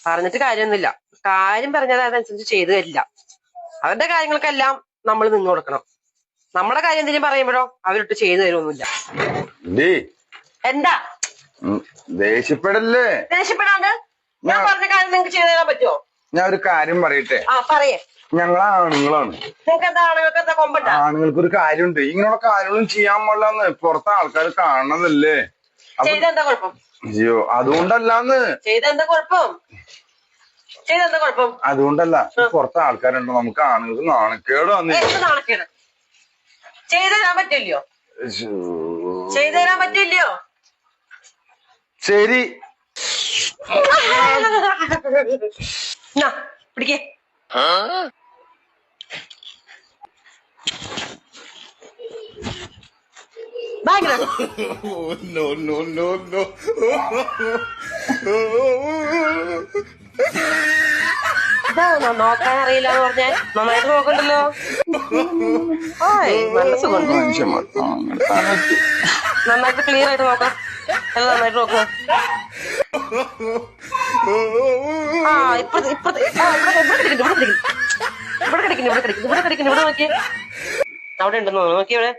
പറഞ്ഞിട്ട് കാര്യമൊന്നുമില്ല. കാര്യം പറഞ്ഞാൽ അതനുസരിച്ച് ചെയ്തു തരില്ല. അവരുടെ കാര്യങ്ങൾക്കെല്ലാം നമ്മൾ നിന്ന് കൊടുക്കണം. നമ്മുടെ കാര്യം എന്തെങ്കിലും പറയുമ്പോഴോ അവരിട്ട് ചെയ്തു തരുമൊന്നുമില്ല. എന്താ ദേഷ്യപ്പെടല്ലേ? ദേഷ്യപ്പെടാണ്ട് ഞാൻ പറഞ്ഞ കാര്യം നിങ്ങൾക്ക് ചെയ്തു തരാൻ പറ്റുമോ? ഞാൻ ഒരു കാര്യം പറയട്ടെ. പറയേ. ഞങ്ങൾ ആണുങ്ങളാണ്. നിങ്ങൾക്ക് എന്താ ആണുങ്ങൾക്ക് എന്താ കൊമ്പുണ്ട? ആണുങ്ങൾക്ക് ഒരു കാര്യമുണ്ട്. ഇങ്ങനെയുള്ള കാര്യങ്ങളും ചെയ്യാൻ പാടില്ലാന്ന് പുറത്തെ ആൾക്കാർ കാണണതല്ലേ. ചെയ്തെന്താ കുഴപ്പം? അയ്യോ അതുകൊണ്ടല്ലാന്ന്. ചെയ്തെന്താ കുഴപ്പം? ചെയ്തെന്താ കുഴപ്പം? അതുകൊണ്ടല്ല, പുറത്തെ ആൾക്കാരുണ്ടോ, നമുക്ക് ആണുങ്ങൾക്ക് നാണക്കേട് വന്നേ. നാണക്കേട് ചെയ്തു തരാൻ പറ്റില്ലയോ? ചെയ്തു തരാൻ പറ്റില്ലയോ? ശരി പിടിക്കേ. നോക്കാൻ അറിയില്ല എന്ന് പറഞ്ഞേ നന്നായിട്ട് നോക്കണ്ടല്ലോ. മനസ്സുകൊണ്ട് നന്നായിട്ട് ക്ലിയർ ആയിട്ട് നോക്കാം. എല്ലാം നന്നായിട്ട് നോക്കുക. ഇവിടെ കിടക്കുന്നു. ഇവിടെ നോക്കിയേ. അവിടെ ഉണ്ടെന്നോ നോക്കിയവിടെ.